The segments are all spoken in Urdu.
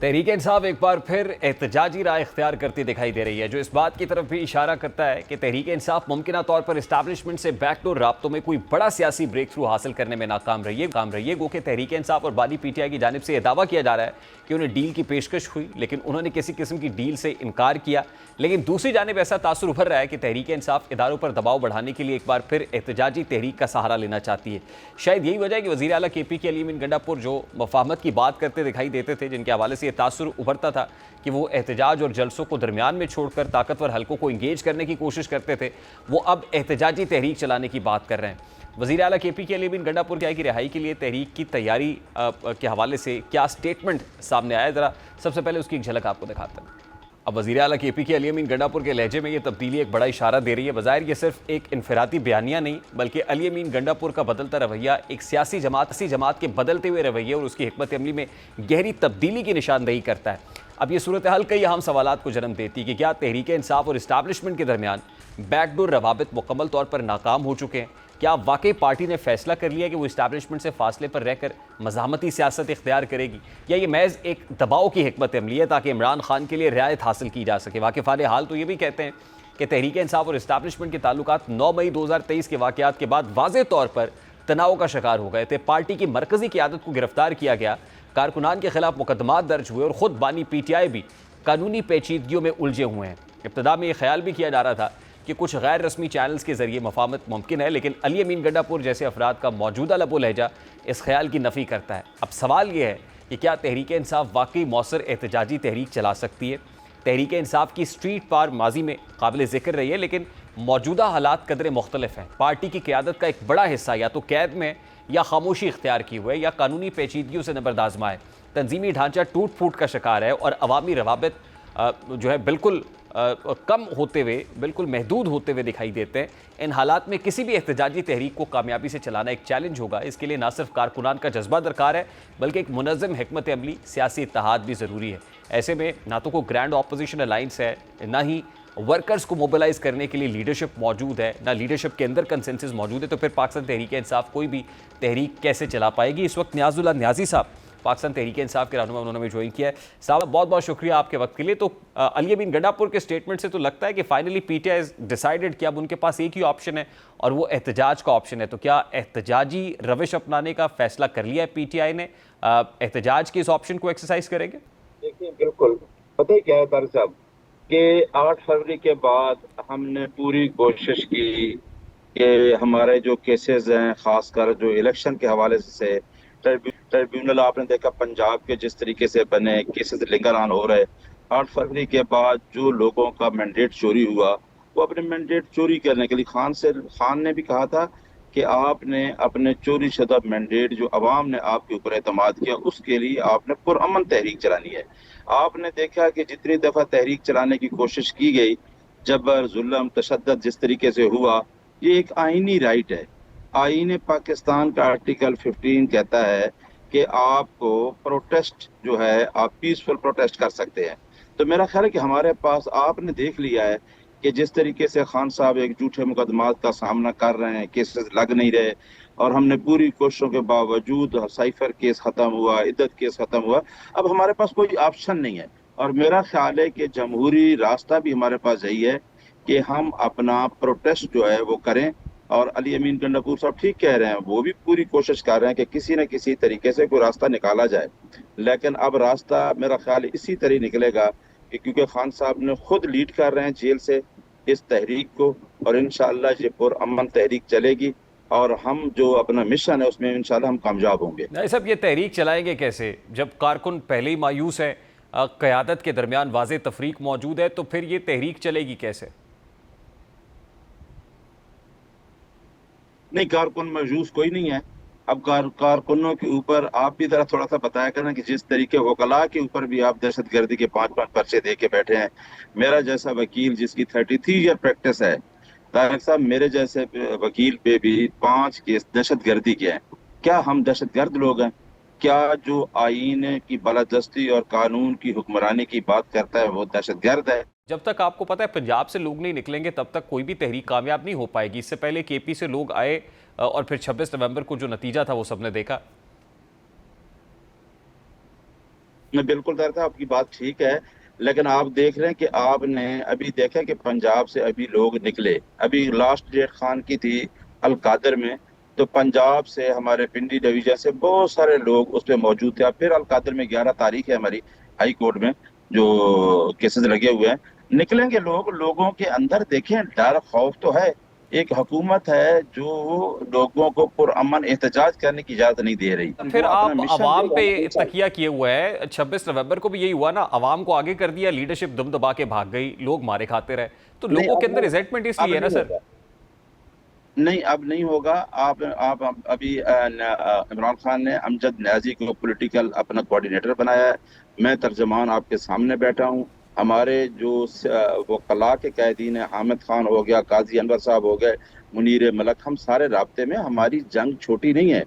تحریک انصاف ایک بار پھر احتجاجی راہ اختیار کرتی دکھائی دے رہی ہے، جو اس بات کی طرف بھی اشارہ کرتا ہے کہ تحریک انصاف ممکنہ طور پر اسٹیبلشمنٹ سے بیک ڈور رابطوں میں کوئی بڑا سیاسی بریک تھرو حاصل کرنے میں ناکام رہی ہے۔ گو کہ تحریک انصاف اور بانی پی ٹی آئی کی جانب سے یہ دعویٰ کیا جا رہا ہے کہ انہیں ڈیل کی پیشکش ہوئی، لیکن انہوں نے کسی قسم کی ڈیل سے انکار کیا۔ لیکن دوسری جانب ایسا تاثر ابھر رہا ہے کہ تحریک انصاف اداروں پر دباؤ بڑھانے کے لیے ایک بار پھر احتجاجی تحریک کا سہارا لینا چاہتی ہے۔ شاید یہی وجہ ہے کہ وزیر اعلیٰ کے پی کے علی امین گنڈا پور جو مفاہمت کی بات کرتے دکھائی دیتے تھے، جن کے حوالے سے یہ تاثر ابھرتا تھا کہ وہ احتجاج اور جلسوں کو درمیان میں چھوڑ کر طاقتور حلقوں کو انگیج کرنے کی کوشش کرتے تھے، وہ اب احتجاجی تحریک چلانے کی بات کر رہے ہیں۔ وزیر اعلیٰ کے پی کے علی امین گنڈا پور کی رہائی کے لیے تحریک کی تیاری کے حوالے سے کیا سٹیٹمنٹ سامنے آیا، ذرا سب سے پہلے اس کی ایک جھلک آپ کو دکھاتے ہیں۔ اب وزیر اعلیٰ کے پی کے علی امین گنڈا پور کے لہجے میں یہ تبدیلی ایک بڑا اشارہ دے رہی ہے۔ بظاہر یہ صرف ایک انفرادی بیانیہ نہیں، بلکہ علی امین گنڈا پور کا بدلتا رویہ ایک سیاسی جماعت کے بدلتے ہوئے رویے اور اس کی حکمت عملی میں گہری تبدیلی کی نشاندہی کرتا ہے۔ اب یہ صورتحال کئی اہم سوالات کو جنم دیتی ہے کہ کیا تحریک انصاف اور اسٹیبلشمنٹ کے درمیان بیک ڈور روابط مکمل طور پر ناکام ہو چکے ہیں؟ کیا واقعی پارٹی نے فیصلہ کر لیا کہ وہ اسٹیبلشمنٹ سے فاصلے پر رہ کر مزاحمتی سیاست اختیار کرے گی، یا یہ محض ایک دباؤ کی حکمت عملی ہے تاکہ عمران خان کے لیے رعایت حاصل کی جا سکے؟ واقفان حال تو یہ بھی کہتے ہیں کہ تحریک انصاف اور اسٹیبلشمنٹ کے تعلقات 9 مئی 2023 کے واقعات کے بعد واضح طور پر تناؤ کا شکار ہو گئے تھے۔ پارٹی کی مرکزی قیادت کو گرفتار کیا گیا، کارکنان کے خلاف مقدمات درج ہوئے اور خود بانی پی ٹی آئی بھی قانونی پیچیدگیوں میں الجھے ہوئے ہیں۔ ابتدا میں یہ خیال بھی کیا جا رہا تھا کہ کچھ غیر رسمی چینلز کے ذریعے مفاہمت ممکن ہے، لیکن علی امین گنڈا پور جیسے افراد کا موجودہ لب و لہجہ اس خیال کی نفی کرتا ہے۔ اب سوال یہ ہے کہ کیا تحریک انصاف واقعی مؤثر احتجاجی تحریک چلا سکتی ہے؟ تحریک انصاف کی اسٹریٹ پار ماضی میں قابل ذکر رہی ہے، لیکن موجودہ حالات قدرے مختلف ہیں۔ پارٹی کی قیادت کا ایک بڑا حصہ یا تو قید میں یا خاموشی اختیار کی ہوئے یا قانونی پیچیدگیوں سے نبرد آزما ہے۔ تنظیمی ڈھانچہ ٹوٹ پھوٹ کا شکار ہے اور عوامی روابط جو ہے بالکل کم ہوتے ہوئے، بالکل محدود ہوتے ہوئے دکھائی دیتے ہیں۔ ان حالات میں کسی بھی احتجاجی تحریک کو کامیابی سے چلانا ایک چیلنج ہوگا۔ اس کے لیے نہ صرف کارکنان کا جذبہ درکار ہے، بلکہ ایک منظم حکمت عملی، سیاسی اتحاد بھی ضروری ہے۔ ایسے میں نہ تو کوئی گرینڈ اپوزیشن الائنس ہے، نہ ہی ورکرز کو موبلائز کرنے کے لیے لیڈرشپ موجود ہے، نہ لیڈرشپ کے اندر کنسنسس موجود ہے، تو پھر پاکستان تحریک انصاف کوئی بھی تحریک کیسے چلا پائے گی؟ اس وقت نیاز اللہ نیازی صاحب پاکستان تحریک انصاف کے رہنما، انہوں نے ہمیں جوائن کیا ہے۔ صاحب بہت بہت شکریہ آپ کے وقت کے لیے۔ تو علی امین گنڈا پور کے سٹیٹمنٹ سے تو لگتا ہے کہ finally P T I decided کہ اب ان کے پاس ایک ہی آپشن ہے اور وہ احتجاج کا آپشن ہے۔ تو کیا احتجاجی روش اپنانے کا فیصلہ کر لیا ہے پی ٹی آئی نے؟ احتجاج کے اس آپشن کو ایکسرسائز کریں گے؟ دیکھیں، بالکل پتہ ہی کیا ہے طارق صاحب کہ 8 فروری کے بعد ہم نے پوری کوشش کی کہ ہمارے جو کیسز ہیں، خاص کر جو الیکشن کے حوالے سے ٹریبیونل آپ نے دیکھا پنجاب کے جس طریقے سے بنے، کیسز لنگر آن ہو رہے۔ 8 فروری کے بعد جو لوگوں کا مینڈیٹ چوری ہوا، وہ اپنے مینڈیٹ چوری کرنے کے لیے خان نے بھی کہا تھا کہ آپ نے اپنے چوری شدہ مینڈیٹ جو عوام نے آپ کے اوپر اعتماد کیا، اس کے لیے آپ نے پرامن تحریک چلانی ہے۔ آپ نے دیکھا کہ جتنی دفعہ تحریک چلانے کی کوشش کی گئی، جبر، ظلم، تشدد جس طریقے سے ہوا، یہ ایک آئینی رائٹ ہے۔ آئین پاکستان کا آرٹیکل 15 کہتا ہے کہ آپ کو پروٹیسٹ جو ہے آپ پیسفل پروٹیسٹ کر سکتے ہیں۔ تو میرا خیال ہے کہ ہمارے پاس آپ نے دیکھ لیا ہے کہ جس طریقے سے خان صاحب ایک جھوٹے مقدمات کا سامنا کر رہے ہیں، کیسز لگ نہیں رہے، اور ہم نے پوری کوششوں کے باوجود سائفر کیس ختم ہوا، عدت کیس ختم ہوا، اب ہمارے پاس کوئی آپشن نہیں ہے۔ اور میرا خیال ہے کہ جمہوری راستہ بھی ہمارے پاس یہی ہے کہ ہم اپنا پروٹیسٹ جو ہے وہ کریں۔ اور علی امین گنڈا پور صاحب ٹھیک کہہ رہے ہیں، وہ بھی پوری کوشش کر رہے ہیں کہ کسی نہ کسی طریقے سے کوئی راستہ نکالا جائے، لیکن اب راستہ میرا خیال اسی طرح نکلے گا کہ کیونکہ خان صاحب نے خود لیڈ کر رہے ہیں جیل سے اس تحریک کو، اور انشاءاللہ یہ پرامن تحریک چلے گی اور ہم جو اپنا مشن ہے اس میں انشاءاللہ ہم کامیاب ہوں گے۔ نہیں صاحب، یہ تحریک چلائیں گے کیسے جب کارکن پہلے ہی مایوس ہے، قیادت کے درمیان واضح تفریق موجود ہے، تو پھر یہ تحریک چلے گی کیسے؟ نہیں، کارکن مایوس کوئی نہیں ہے۔ اب کارکنوں کے اوپر آپ بھی ذرا تھوڑا سا بتایا کرنا کہ جس طریقے وکلاء کے اوپر بھی آپ دہشت گردی کے 5 پرچے دے کے بیٹھے ہیں۔ میرا جیسا وکیل جس کی 33 ایئر پریکٹس ہے، طارق صاحب میرے جیسے وکیل پہ بھی 5 کیس دہشت گردی کے ہیں۔ کیا ہم دہشت گرد لوگ ہیں؟ کیا جو آئین کی بالادستی اور قانون کی حکمرانی کی بات کرتا ہے وہ دہشت گرد ہے؟ جب تک آپ کو پتہ ہے پنجاب سے لوگ نہیں نکلیں گے تب تک کوئی بھی تحریک کامیاب نہیں ہو پائے گی۔ اس سے پہلے کے پی سے لوگ آئے اور پھر 26 نومبر کو جو نتیجہ تھا وہ سب نے دیکھا۔ بالکل طاہر صاحب آپ کی بات ٹھیک ہے، لیکن آپ دیکھ رہے ہیں کہ آپ نے ابھی دیکھا کہ پنجاب سے ابھی لوگ نکلے، ابھی لاسٹ ڈیٹ خان کی تھی القادر میں، تو پنجاب سے ہمارے پنڈی ڈویژن سے بہت سارے لوگ اس پہ موجود تھے. اب پھر القادر میں 11 تاریخ ہے ہماری ہائی کورٹ میں جو کیسز لگے ہوئے ہیں، نکلیں گے لوگ. لوگوں کے اندر دیکھیں ڈر خوف تو ہے. ایک حکومت ہے جو لوگوں کو پرامن احتجاج کرنے کی اجازت نہیں دے رہی. پھر وہ اپنا آپ مشن عوام جو پہ ہے نا، تکیہ کیے ہوئے ہیں. 26 نومبر کو بھی یہی ہوا نا, عوام کو آگے کر دیا, لیڈرشپ دم دبا کے بھاگ گئی, لوگ مارے کھاتے رہے. تو نہیں لوگوں کے اب اندر ریزنٹمنٹ اس اب لیے ہے نا نہیں سر. ہوگا. نہیں اب نہیں ہوگا. آپ ابھی عمران خان نے امجد نیازی کو پولیٹیکل اپنا کوارڈینیٹر بنایا ہے. میں ترجمان آپ کے سامنے بیٹھا ہوں. ہمارے جو وکلاء کے قائدین ہیں, حامد خان ہو گیا, قاضی انور صاحب ہو گئے, منیر ملک, ہم سارے رابطے میں. ہماری جنگ چھوٹی نہیں ہے.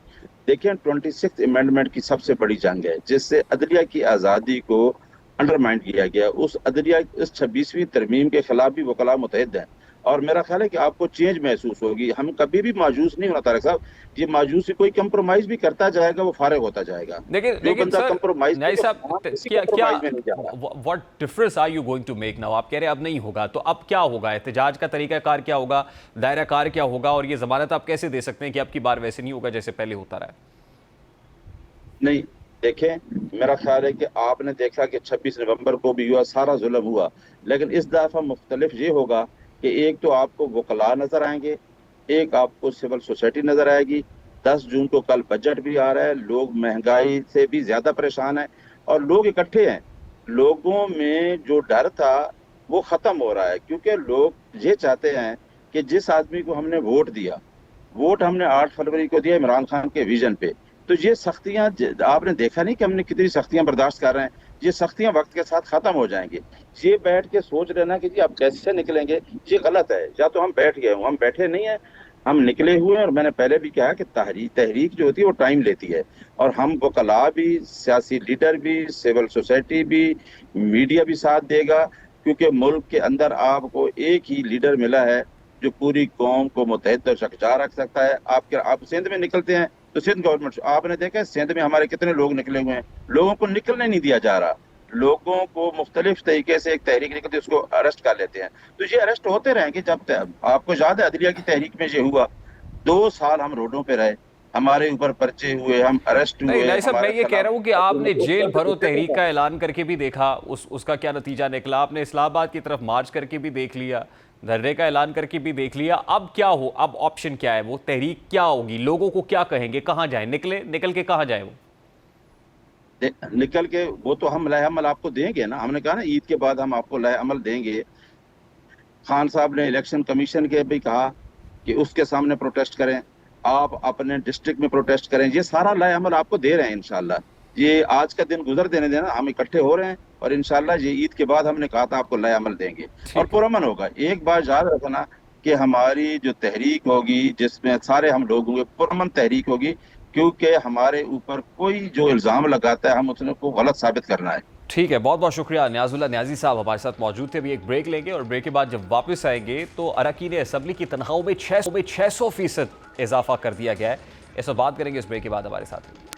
دیکھیں 26 امینڈمنٹ کی سب سے بڑی جنگ ہے جس سے عدلیہ کی آزادی کو انڈرمائن کیا گیا. اس 26ویں ترمیم کے خلاف بھی وکلاء متحد ہیں, اور میرا خیال ہے کہ آپ کو چینج محسوس ہوگی. ہم کبھی بھی مایوس نہیں ہونا طارق صاحب. یہ مایوسی کوئی کمپرومائز بھی کرتا جائے گا وہ فارغ ہوتا جائے گا. جو لیکن بندہ سر کمپرومائز نیائی کرے صاحب, گا کسی کیا کمپرومائز میں نہیں جا رہا. What difference are you going to make now? آپ کہہ رہے ہیں اب نہیں ہوگا, تو اب کیا ہوگا؟ احتجاج کا طریقہ کار کیا ہوگا, دائرہ کار کیا ہوگا, اور یہ ضمانت آپ کیسے دے سکتے ہیں کہ اب کی بار ویسے نہیں ہوگا جیسے پہلے ہوتا رہا ہے؟ نہیں دیکھیں, میرا خیال ہے کہ آپ نے دیکھا کہ 26 نومبر کو بھی ہوا, سارا ظلم ہوا, لیکن اس دفعہ مختلف یہ ہوگا کہ ایک تو آپ کو وکلاء نظر آئیں گے, ایک آپ کو سول سوسائٹی نظر آئے گی. 10 جون کو کل بجٹ بھی آ رہا ہے. لوگ مہنگائی سے بھی زیادہ پریشان ہیں اور لوگ اکٹھے ہیں. لوگوں میں جو ڈر تھا وہ ختم ہو رہا ہے, کیونکہ لوگ یہ چاہتے ہیں کہ جس آدمی کو ہم نے ووٹ دیا, ووٹ ہم نے 8 فروری کو دیا عمران خان کے ویژن پہ, تو یہ سختیاں آپ نے دیکھا نہیں کہ ہم نے کتنی سختیاں برداشت کر رہے ہیں. یہ سختیاں وقت کے ساتھ ختم ہو جائیں گے. یہ بیٹھ کے سوچ رہے نا کہ جی آپ کیسے نکلیں گے, یہ غلط ہے. یا تو ہم بیٹھ گئے ہوں, ہم بیٹھے نہیں ہیں, ہم نکلے ہوئے ہیں. اور میں نے پہلے بھی کہا کہ تحریک جو ہوتی ہے وہ ٹائم لیتی ہے, اور ہم وکلاء بھی, سیاسی لیڈر بھی, سول سوسائٹی بھی, میڈیا بھی ساتھ دے گا, کیونکہ ملک کے اندر آپ کو ایک ہی لیڈر ملا ہے جو پوری قوم کو متحد اور یکجا رکھ سکتا ہے. آپ سندھ میں نکلتے ہیں تو سندھ گورنمنٹ, آپ نے دیکھا سندھ میں ہمارے کتنے لوگ نکلے ہوئے ہیں. لوگوں کو نکلنے نہیں دیا جا رہا. لوگوں کو مختلف طریقے سے ایک تحریک نکلتی ہے, اس کو اریسٹ کر لیتے ہیں. تو یہ اریسٹ ہوتے رہیں گے. جب آپ کو یاد ہے عدلیہ کی تحریک میں یہ ہوا, 2 سال ہم روڈوں پہ رہے, ہمارے اوپر پرچے ہوئے, ہم اریسٹ نہیں ہوئے, نہیں صاحب, میں ہمارے یہ کہہ رہا ہوں کہ آپ نے جیل بھرو تحریک کا خلاف. اعلان کر کے بھی دیکھا, اس کا کیا نتیجہ نکلا. آپ نے اسلام آباد کی طرف مارچ کر کے بھی دیکھ لیا, دھرنے کا اعلان کر کے بھی دیکھ لیا. اب کیا ہو, اب آپشن کیا ہے؟ وہ تحریک کیا ہوگی؟ لوگوں کو کیا کہیں گے؟ کہاں جائیں؟ نکل کے کہاں جائیں وہ؟ نکل کے وہ تو ہم لائحہ عمل آپ کو دیں گے نا. ہم نے کہا نا عید کے بعد ہم آپ کو لائحہ عمل دیں گے. خان صاحب نے الیکشن کمیشن کے بھی کہا کہ اس کے سامنے پروٹیسٹ کریں, آپ اپنے ڈسٹرکٹ میں پروٹیسٹ کریں. یہ سارا لائحہ عمل آپ کو دے رہے ہیں انشاءاللہ. یہ آج کا دن گزر دینے دینا, ہم اکٹھے ہو رہے ہیں, اور انشاءاللہ یہ عید کے بعد ہم نے کہا تھا آپ کو لائحہ عمل دیں گے, اور ٹھیک ہے. پرامن ہوگا. ایک بات یاد رکھنا کہ ہماری جو تحریک ہوگی جس میں سارے ہم لوگ ہوں گے, پرامن تحریک ہوگی, کیونکہ ہمارے اوپر کوئی جو الزام لگاتا ہے ہم اس کو غلط ثابت کرنا ہے. ٹھیک ہے, بہت بہت شکریہ. نیاز اللہ نیازی صاحب ہمارے ساتھ موجود تھے. ابھی ایک بریک لیں گے, اور بریک کے بعد جب واپس آئیں گے تو اراکین اسمبلی کی تنخواہوں میں 600% اضافہ کر دیا گیا ہے. اس پر بات کریں گے اس بریک کے بعد. ہمارے ساتھ